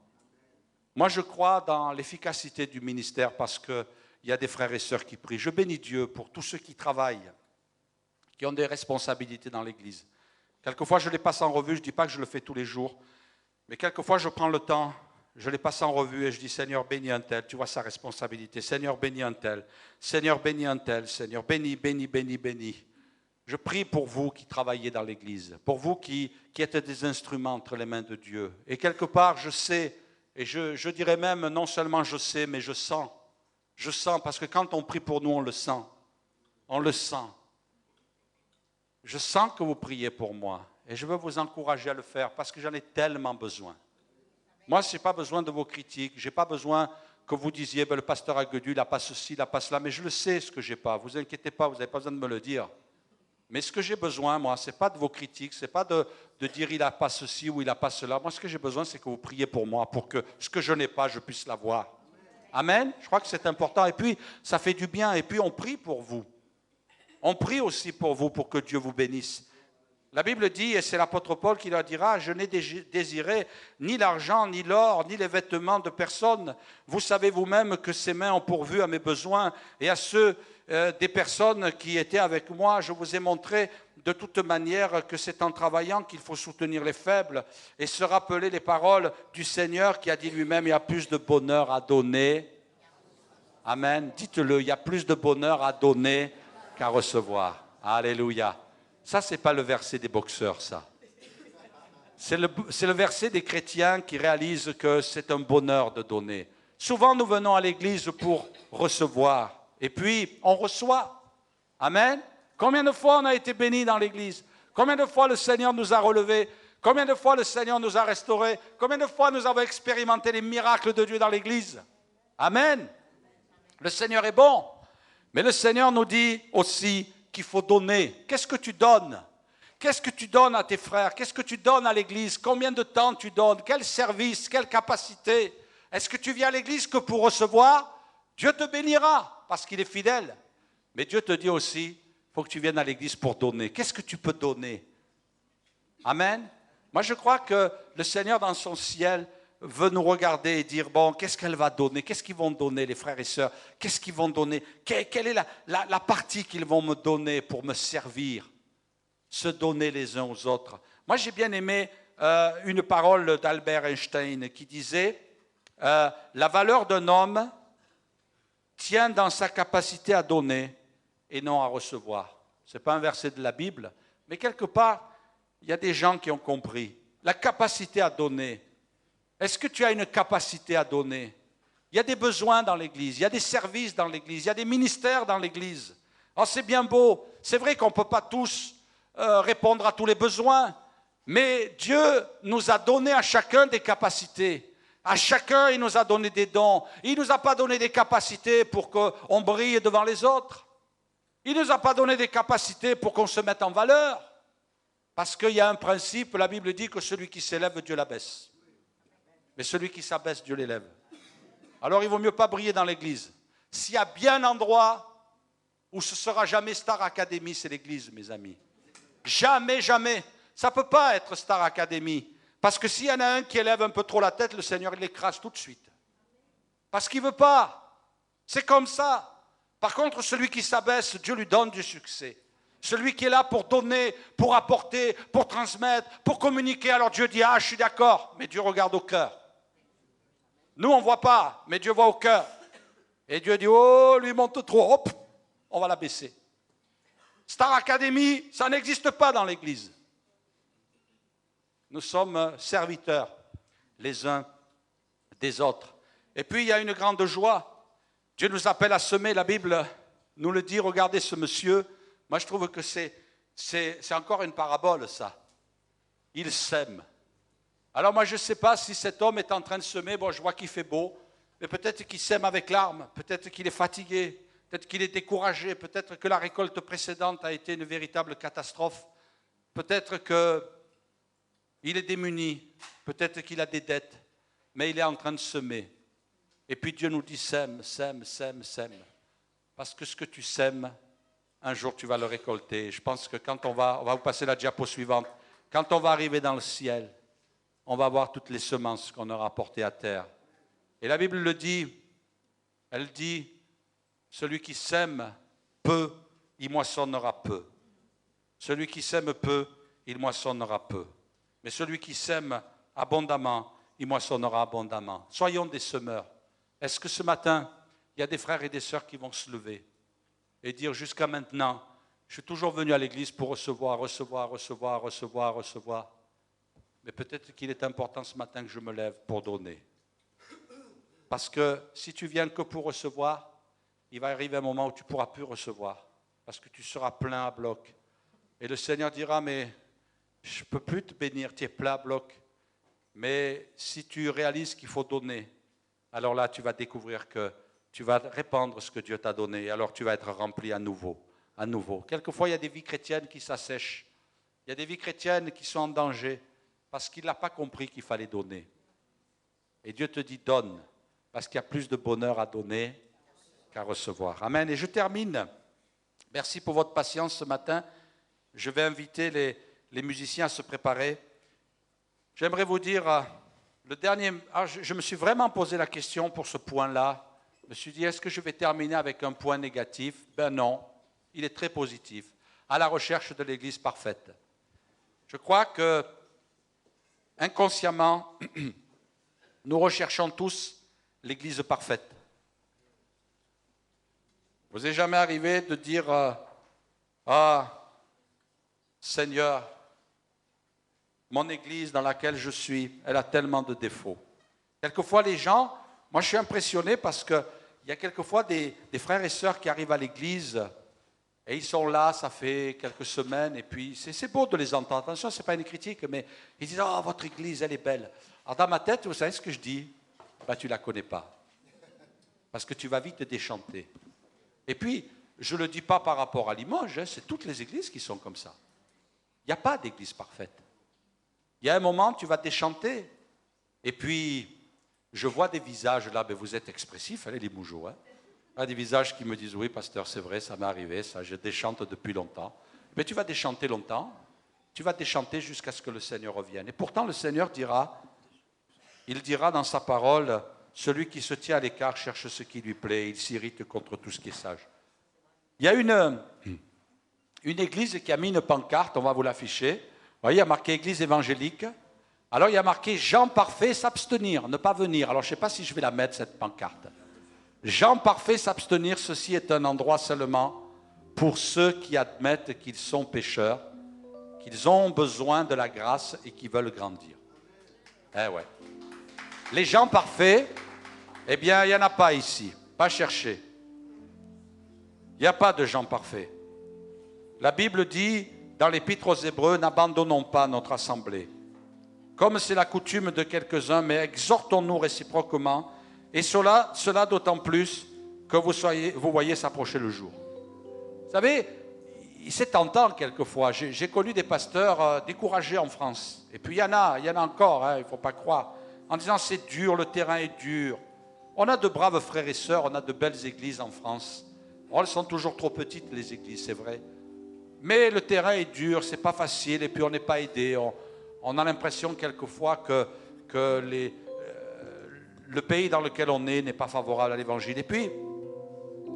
Moi, je crois dans l'efficacité du ministère parce qu'il y a des frères et sœurs qui prient. Je bénis Dieu pour tous ceux qui travaillent, qui ont des responsabilités dans l'Église. Quelquefois, je les passe en revue, je ne dis pas que je le fais tous les jours, mais quelquefois, je prends le temps, je les passe en revue et je dis, Seigneur, bénis un tel, tu vois sa responsabilité. Seigneur, bénis un tel. Seigneur, bénis un tel. Seigneur, bénis, bénis, bénis, bénis. Je prie pour vous qui travaillez dans l'Église, pour vous qui êtes des instruments entre les mains de Dieu. Et quelque part, je sais, et je dirais même, non seulement je sais, mais je sens. Je sens, parce que quand on prie pour nous, on le sent. On le sent. Je sens que vous priez pour moi. Et je veux vous encourager à le faire, parce que j'en ai tellement besoin. Moi, je n'ai pas besoin de vos critiques. Je n'ai pas besoin que vous disiez, le pasteur Aguedu, il n'a pas ceci, il n'a pas cela. Mais je le sais, ce que je n'ai pas. Vous inquiétez pas, vous n'avez pas besoin de me le dire. Mais ce que j'ai besoin, moi, ce n'est pas de vos critiques, ce n'est pas de dire il n'a pas ceci ou il n'a pas cela. Moi, ce que j'ai besoin, c'est que vous priez pour moi, pour que ce que je n'ai pas, je puisse l'avoir. Amen. Je crois que c'est important. Et puis, ça fait du bien. Et puis, on prie pour vous. On prie aussi pour vous, pour que Dieu vous bénisse. La Bible dit, et c'est l'apôtre Paul qui leur dira, je n'ai désiré ni l'argent, ni l'or, ni les vêtements de personne. Vous savez vous-même que ces mains ont pourvu à mes besoins et à ceux des personnes qui étaient avec moi. Je vous ai montré de toute manière que c'est en travaillant qu'il faut soutenir les faibles et se rappeler les paroles du Seigneur qui a dit lui-même, il y a plus de bonheur à donner. Amen. Dites-le, il y a plus de bonheur à donner qu'à recevoir. Alléluia. Ça, ce n'est pas le verset des boxeurs, ça. C'est le verset des chrétiens qui réalisent que c'est un bonheur de donner. Souvent, nous venons à l'église pour recevoir. Et puis, on reçoit. Amen. Combien de fois on a été bénis dans l'église? Combien de fois le Seigneur nous a relevés? Combien de fois le Seigneur nous a restaurés? Combien de fois nous avons expérimenté les miracles de Dieu dans l'église? Amen. Le Seigneur est bon. Mais le Seigneur nous dit aussi qu'il faut donner. Qu'est-ce que tu donnes? Qu'est-ce que tu donnes à tes frères? Qu'est-ce que tu donnes à l'église? Combien de temps tu donnes? Quel service? Quelle capacité? Est-ce que tu viens à l'église que pour recevoir? Dieu te bénira parce qu'il est fidèle. Mais Dieu te dit aussi, il faut que tu viennes à l'église pour donner. Qu'est-ce que tu peux donner? Amen. Moi, je crois que le Seigneur dans son ciel veut nous regarder et dire, bon, qu'est-ce qu'elle va donner? Qu'est-ce qu'ils vont donner, les frères et sœurs? Qu'est-ce qu'ils vont donner? Quelle est la partie qu'ils vont me donner pour me servir? Se donner les uns aux autres. Moi, j'ai bien aimé une parole d'Albert Einstein qui disait, la valeur d'un homme tient dans sa capacité à donner et non à recevoir. Ce n'est pas un verset de la Bible, mais quelque part, il y a des gens qui ont compris. La capacité à donner. Est-ce que tu as une capacité à donner? Il y a des besoins dans l'Église, il y a des services dans l'Église, il y a des ministères dans l'Église. Oh, c'est bien beau, c'est vrai qu'on ne peut pas tous répondre à tous les besoins, mais Dieu nous a donné à chacun des capacités. À chacun, il nous a donné des dons. Il ne nous a pas donné des capacités pour qu'on brille devant les autres. Il ne nous a pas donné des capacités pour qu'on se mette en valeur. Parce qu'il y a un principe, la Bible dit que celui qui s'élève, Dieu l'abaisse. Mais celui qui s'abaisse, Dieu l'élève. Alors il ne vaut mieux pas briller dans l'église. S'il y a bien un endroit où ce ne sera jamais Star Academy, c'est l'église, mes amis. Jamais, jamais. Ça ne peut pas être Star Academy. Parce que s'il y en a un qui élève un peu trop la tête, le Seigneur il l'écrase tout de suite. Parce qu'il ne veut pas. C'est comme ça. Par contre, celui qui s'abaisse, Dieu lui donne du succès. Celui qui est là pour donner, pour apporter, pour transmettre, pour communiquer. Alors Dieu dit, ah, je suis d'accord, mais Dieu regarde au cœur. Nous, on ne voit pas, mais Dieu voit au cœur. Et Dieu dit, oh, lui monte trop, hop, on va la baisser. Star Academy, ça n'existe pas dans l'Église. Nous sommes serviteurs les uns des autres. Et puis, il y a une grande joie. Dieu nous appelle à semer, la Bible nous le dit, regardez ce monsieur. Moi, je trouve que c'est encore une parabole, ça. Il sème. Alors moi, je ne sais pas si cet homme est en train de semer. Bon, je vois qu'il fait beau, mais peut-être qu'il sème avec larmes, peut-être qu'il est fatigué, peut-être qu'il est découragé, peut-être que la récolte précédente a été une véritable catastrophe, peut-être qu'il est démuni, peut-être qu'il a des dettes, mais il est en train de semer. Et puis Dieu nous dit sème, sème, sème, sème. Parce que ce que tu sèmes, un jour tu vas le récolter. Je pense que quand on va vous passer la diapo suivante, quand on va arriver dans le ciel, on va voir toutes les semences qu'on aura apportées à terre. Et la Bible le dit, elle dit, celui qui sème peu, il moissonnera peu. Celui qui sème peu, il moissonnera peu. Mais celui qui sème abondamment, il moissonnera abondamment. Soyons des semeurs. Est-ce que ce matin, il y a des frères et des sœurs qui vont se lever et dire jusqu'à maintenant, je suis toujours venu à l'église pour recevoir. Mais peut-être qu'il est important ce matin que je me lève pour donner. Parce que si tu viens que pour recevoir, il va arriver un moment où tu ne pourras plus recevoir. Parce que tu seras plein à bloc. Et le Seigneur dira, mais je ne peux plus te bénir, tu es plein à bloc. Mais si tu réalises qu'il faut donner, alors là, tu vas découvrir que tu vas répandre ce que Dieu t'a donné. Et alors tu vas être rempli à nouveau. Quelquefois, il y a des vies chrétiennes qui s'assèchent. Il y a des vies chrétiennes qui sont en danger parce qu'il n'a pas compris qu'il fallait donner. Et Dieu te dit, donne, parce qu'il y a plus de bonheur à donner qu'à recevoir. Amen. Et je termine. Merci pour votre patience ce matin. Je vais inviter les musiciens à se préparer. J'aimerais vous dire, le dernier, je me suis vraiment posé la question pour ce point-là. Je me suis dit, est-ce que je vais terminer avec un point négatif? Ben non, il est très positif. À la recherche de l'Église parfaite. Je crois que, inconsciemment, nous recherchons tous l'Église parfaite. Vous est jamais arrivé de dire, Seigneur, mon Église dans laquelle je suis, elle a tellement de défauts. Quelquefois, les gens, moi je suis impressionné parce qu'il y a quelquefois des frères et sœurs qui arrivent à l'Église et ils sont là, ça fait quelques semaines, et puis c'est beau de les entendre. Attention, ce n'est pas une critique, mais ils disent, oh, votre Église, elle est belle. Alors dans ma tête, vous savez ce que je dis? Ben, tu ne la connais pas. Parce que tu vas vite te déchanter. Et puis, je ne le dis pas par rapport à Limoges, c'est toutes les églises qui sont comme ça. Il n'y a pas d'église parfaite. Il y a un moment, tu vas te déchanter. Et puis, je vois des visages là, mais vous êtes expressifs, allez les moujots. Hein. Il y a des visages qui me disent, oui, pasteur, c'est vrai, ça m'est arrivé, ça, je déchante depuis longtemps. Mais tu vas déchanter longtemps, tu vas déchanter jusqu'à ce que le Seigneur revienne. Et pourtant, le Seigneur dira, il dira dans sa parole, celui qui se tient à l'écart cherche ce qui lui plaît, il s'irrite contre tout ce qui est sage. Il y a une église qui a mis une pancarte, on va vous l'afficher. Vous voyez, il y a marqué église évangélique. Alors il y a marqué Jean parfait s'abstenir, ne pas venir. Alors je ne sais pas si je vais la mettre cette pancarte. Jean parfait s'abstenir, ceci est un endroit seulement pour ceux qui admettent qu'ils sont pécheurs, qu'ils ont besoin de la grâce et qui veulent grandir. Eh ouais. Les gens parfaits, eh bien, il n'y en a pas ici. Pas chercher. Il n'y a pas de gens parfaits. La Bible dit, dans l'Épître aux Hébreux, n'abandonnons pas notre assemblée. Comme c'est la coutume de quelques-uns, mais exhortons-nous réciproquement, et cela d'autant plus que vous voyez s'approcher le jour. Vous savez, c'est tentant quelquefois. J'ai connu des pasteurs découragés en France. Et puis il y en a encore, hein, il ne faut pas croire. En disant c'est dur, le terrain est dur. On a de braves frères et sœurs, on a de belles églises en France. Elles sont toujours trop petites les églises, c'est vrai. Mais le terrain est dur, c'est pas facile, et puis on n'est pas aidé. On a l'impression quelquefois que le pays dans lequel on est n'est pas favorable à l'évangile. Et puis,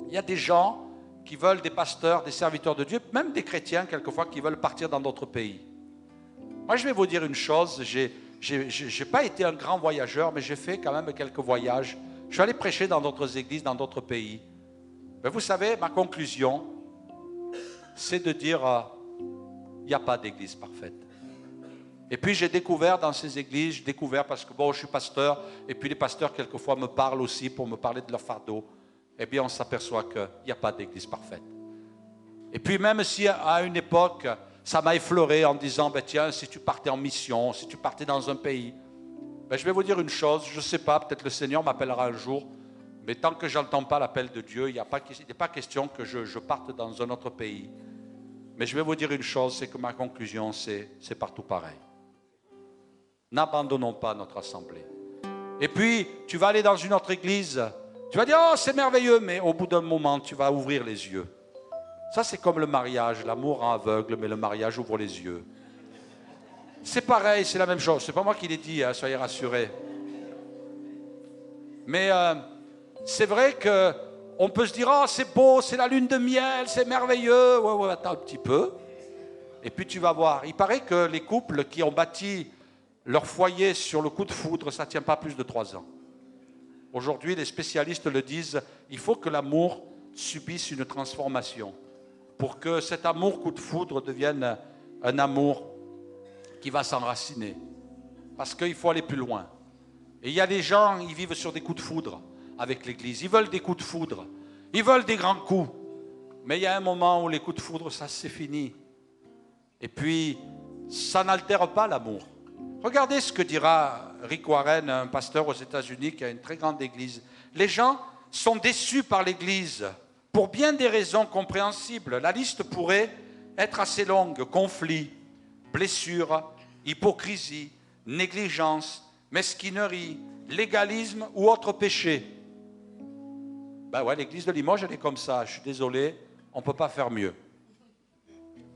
il y a des gens qui veulent, des pasteurs, des serviteurs de Dieu, même des chrétiens quelquefois, qui veulent partir dans d'autres pays. Moi, je vais vous dire une chose, j'ai pas été un grand voyageur, mais j'ai fait quand même quelques voyages. Je suis allé prêcher dans d'autres églises, dans d'autres pays. Mais vous savez, ma conclusion, c'est de dire, il n'y a pas d'église parfaite. Et puis j'ai découvert dans ces églises, parce que bon, je suis pasteur, et puis les pasteurs quelquefois me parlent aussi pour me parler de leur fardeau. Eh bien, on s'aperçoit qu'il n'y a pas d'église parfaite. Et puis même si à une époque, ça m'a effleuré en disant, ben, tiens, si tu partais en mission, si tu partais dans un pays, ben, je vais vous dire une chose, je ne sais pas, peut-être le Seigneur m'appellera un jour, mais tant que je n'entends pas l'appel de Dieu, il n'est pas question que je parte dans un autre pays. Mais je vais vous dire une chose, c'est que ma conclusion, c'est partout pareil. N'abandonnons pas notre assemblée. Et puis, tu vas aller dans une autre église, tu vas dire, oh, c'est merveilleux, mais au bout d'un moment, tu vas ouvrir les yeux. Ça, c'est comme le mariage. L'amour rend aveugle, mais le mariage ouvre les yeux. C'est pareil, c'est la même chose. C'est pas moi qui l'ai dit, hein, soyez rassurés. Mais c'est vrai qu'on peut se dire, oh, c'est beau, c'est la lune de miel, c'est merveilleux. Ouais, attends un petit peu. Et puis tu vas voir. Il paraît que les couples qui ont bâti leur foyer sur le coup de foudre, ça ne tient pas plus de 3 ans. Aujourd'hui, les spécialistes le disent, il faut que l'amour subisse une transformation pour que cet amour coup de foudre devienne un amour qui va s'enraciner. Parce qu'il faut aller plus loin. Et il y a des gens, ils vivent sur des coups de foudre avec l'Église. Ils veulent des coups de foudre. Ils veulent des grands coups. Mais il y a un moment où les coups de foudre, ça c'est fini. Et puis, ça n'altère pas l'amour. Regardez ce que dira Rick Warren, un pasteur aux États-Unis qui a une très grande église. Les gens sont déçus par l'église pour bien des raisons compréhensibles. La liste pourrait être assez longue. Conflits, blessures, hypocrisie, négligence, mesquinerie, légalisme ou autre péché. Ben ouais, l'église de Limoges, elle est comme ça. Je suis désolé, on ne peut pas faire mieux.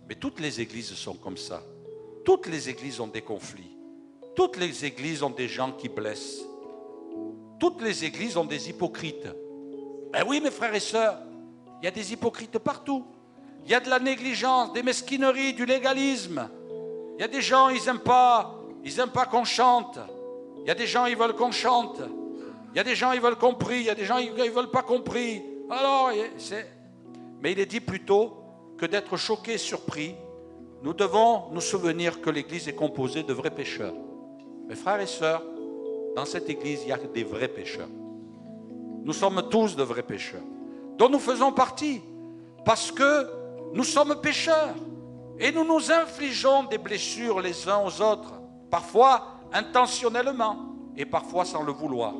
Mais toutes les églises sont comme ça. Toutes les églises ont des conflits. Toutes les églises ont des gens qui blessent. Toutes les églises ont des hypocrites. Ben oui, mes frères et sœurs, il y a des hypocrites partout. Il y a de la négligence, des mesquineries, du légalisme. Il y a des gens, ils n'aiment pas qu'on chante. Il y a des gens, ils veulent qu'on chante. Il y a des gens, ils veulent qu'on prie. Il y a des gens, ils ne veulent pas qu'on prie. Alors, mais il est dit plutôt que d'être choqué, surpris, nous devons nous souvenir que l'Église est composée de vrais pécheurs. Mes frères et sœurs, dans cette Église, il y a des vrais pécheurs. Nous sommes tous de vrais pécheurs, dont nous faisons partie, parce que nous sommes pécheurs. Et nous nous infligeons des blessures les uns aux autres, parfois intentionnellement et parfois sans le vouloir.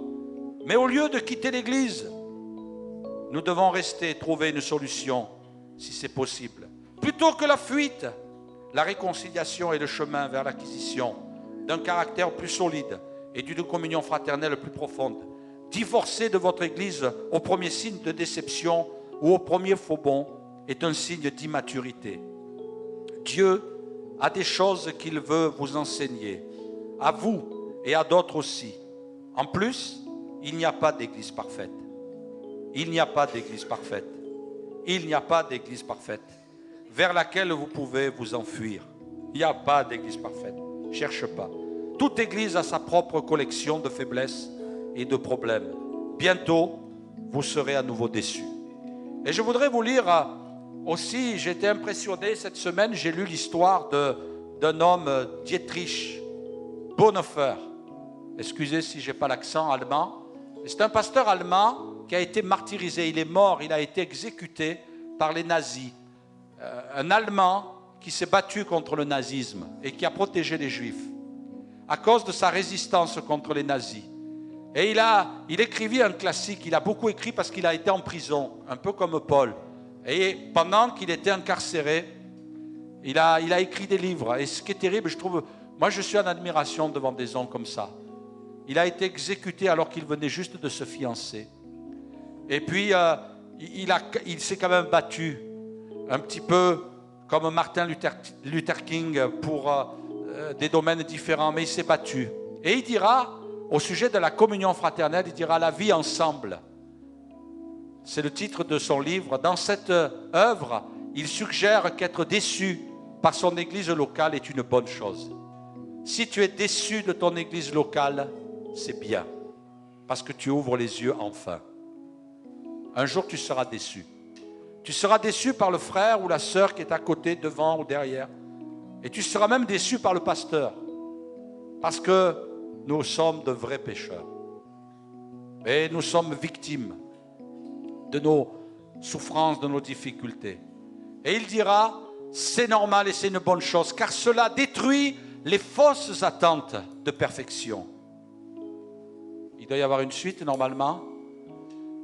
Mais au lieu de quitter l'Église, nous devons rester, trouver une solution, si c'est possible. Plutôt que la fuite, la réconciliation est le chemin vers l'acquisition d'un caractère plus solide et d'une communion fraternelle plus profonde. Divorcer de votre Église au premier signe de déception ou au premier faux bond est un signe d'immaturité. Dieu a des choses qu'il veut vous enseigner, à vous et à d'autres aussi. En plus, il n'y a pas d'église parfaite. Il n'y a pas d'église parfaite. Il n'y a pas d'église parfaite vers laquelle vous pouvez vous enfuir. Il n'y a pas d'église parfaite. Cherche pas. Toute église a sa propre collection de faiblesses et de problèmes. Bientôt, vous serez à nouveau déçus. Et je voudrais vous lire aussi, j'ai été impressionné cette semaine, j'ai lu l'histoire d'un homme, Dietrich Bonhoeffer. Excusez si je n'ai pas l'accent allemand. C'est un pasteur allemand qui a été martyrisé. Il est mort, il a été exécuté par les nazis. Un Allemand qui s'est battu contre le nazisme et qui a protégé les Juifs à cause de sa résistance contre les nazis. Et il écrivit un classique, il a beaucoup écrit parce qu'il a été en prison, un peu comme Paul. Et pendant qu'il était incarcéré, il a écrit des livres. Et ce qui est terrible, je trouve, moi je suis en admiration devant des hommes comme ça. Il a été exécuté alors qu'il venait juste de se fiancer. Et puis, il s'est quand même battu, un petit peu comme Martin Luther King pour des domaines différents, mais il s'est battu. Et il dira, au sujet de la communion fraternelle, il dira la vie ensemble. C'est le titre de son livre. Dans cette œuvre, il suggère qu'être déçu par son église locale est une bonne chose. Si tu es déçu de ton église locale, c'est bien, parce que tu ouvres les yeux enfin. Un jour, tu seras déçu. Tu seras déçu par le frère ou la sœur qui est à côté, devant ou derrière. Et tu seras même déçu par le pasteur, parce que nous sommes de vrais pécheurs. Et nous sommes victimes de nos souffrances, de nos difficultés. Et il dira, c'est normal et c'est une bonne chose, car cela détruit les fausses attentes de perfection. Il doit y avoir une suite normalement.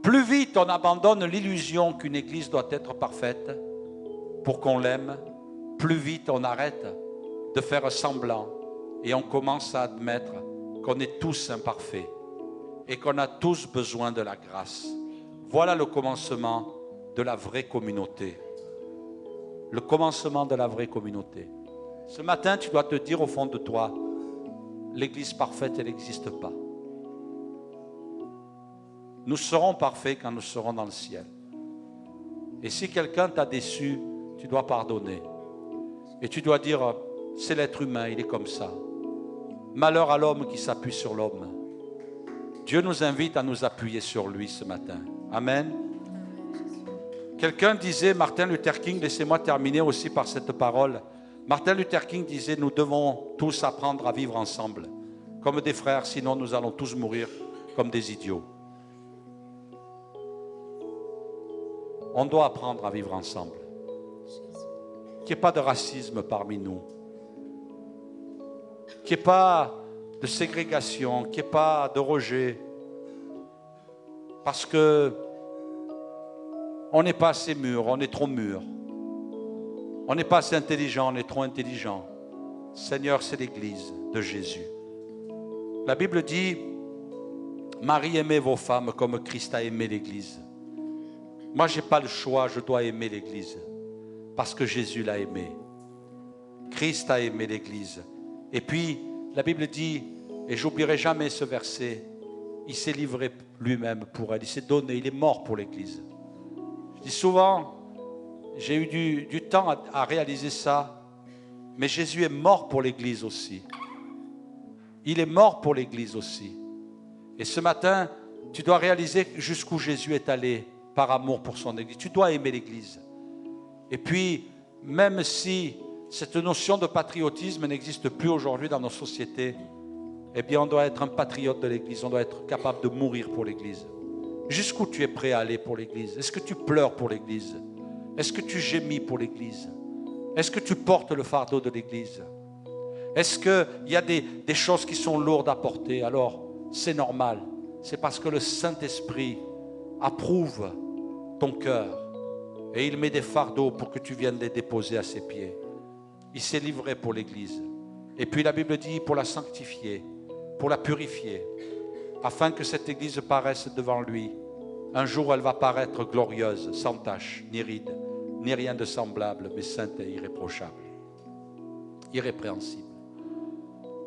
Plus vite on abandonne l'illusion qu'une église doit être parfaite pour qu'on l'aime, plus vite on arrête de faire semblant et on commence à admettre qu'on est tous imparfaits et qu'on a tous besoin de la grâce. Voilà le commencement de la vraie communauté. le commencement de la vraie communauté. Ce matin, tu dois te dire au fond de toi, l'église parfaite, elle n'existe pas. Nous serons parfaits quand nous serons dans le ciel. Et si quelqu'un t'a déçu, tu dois pardonner. Et tu dois dire, c'est l'être humain, il est comme ça. Malheur à l'homme qui s'appuie sur l'homme. Dieu nous invite à nous appuyer sur lui ce matin. Amen. Quelqu'un disait, Martin Luther King, laissez-moi terminer aussi par cette parole. Martin Luther King disait, nous devons tous apprendre à vivre ensemble, comme des frères, sinon nous allons tous mourir comme des idiots. On doit apprendre à vivre ensemble. Qu'il n'y ait pas de racisme parmi nous. Qu'il n'y ait pas de ségrégation, qu'il n'y ait pas de rejet. Parce que on n'est pas assez mûr, on est trop mûr. On n'est pas assez intelligent, on est trop intelligent. Seigneur, c'est l'Église de Jésus. La Bible dit, Marie, aimez vos femmes comme Christ a aimé l'Église. Moi, je n'ai pas le choix, je dois aimer l'Église. Parce que Jésus l'a aimé. Christ a aimé l'Église. Et puis, la Bible dit, et j'oublierai jamais ce verset, il s'est livré lui-même pour elle, il s'est donné, il est mort pour l'Église. Je dis souvent, j'ai eu du temps à réaliser ça, mais Jésus est mort pour l'Église aussi. Il est mort pour l'Église aussi. Et ce matin, tu dois réaliser jusqu'où Jésus est allé par amour pour son Église. Tu dois aimer l'Église. Et puis, même si cette notion de patriotisme n'existe plus aujourd'hui dans nos sociétés, eh bien, on doit être un patriote de l'Église. On doit être capable de mourir pour l'Église. Jusqu'où tu es prêt à aller pour l'Église? Est-ce que tu pleures pour l'Église? Est-ce que tu gémis pour l'Église? Est-ce que tu portes le fardeau de l'Église? Est-ce qu'il y a des choses qui sont lourdes à porter? Alors, c'est normal. C'est parce que le Saint-Esprit approuve ton cœur et il met des fardeaux pour que tu viennes les déposer à ses pieds. Il s'est livré pour l'Église. Et puis la Bible dit pour la sanctifier, pour la purifier, afin que cette Église paraisse devant lui. Un jour, elle va paraître glorieuse, sans tache, ni ride, ni rien de semblable, mais sainte et irréprochable, irrépréhensible.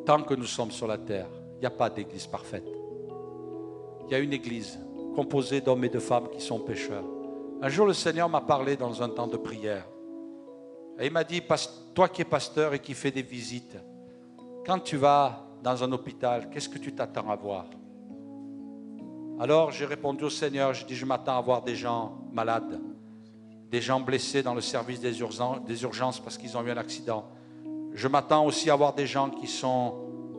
Tant que nous sommes sur la terre, il n'y a pas d'Église parfaite. Il y a une Église composée d'hommes et de femmes qui sont pécheurs. Un jour, le Seigneur m'a parlé dans un temps de prière. Et il m'a dit, toi qui es pasteur et qui fais des visites, quand tu vas dans un hôpital, qu'est-ce que tu t'attends à voir? Alors j'ai répondu au Seigneur, j'ai dit, je m'attends à voir des gens malades, des gens blessés dans le service des urgences parce qu'ils ont eu un accident. Je m'attends aussi à voir des gens qui sont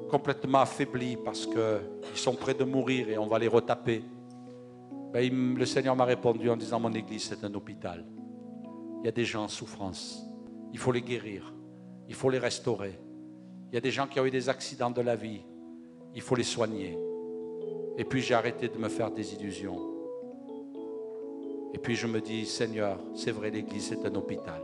complètement affaiblis parce qu'ils sont près de mourir et on va les retaper. Le Seigneur m'a répondu en disant, mon Église, c'est un hôpital. Il y a des gens en souffrance. Il faut les guérir. Il faut les restaurer. Il y a des gens qui ont eu des accidents de la vie. Il faut les soigner. Et puis j'ai arrêté de me faire des illusions. Et puis je me dis, Seigneur, c'est vrai, l'Église, c'est un hôpital.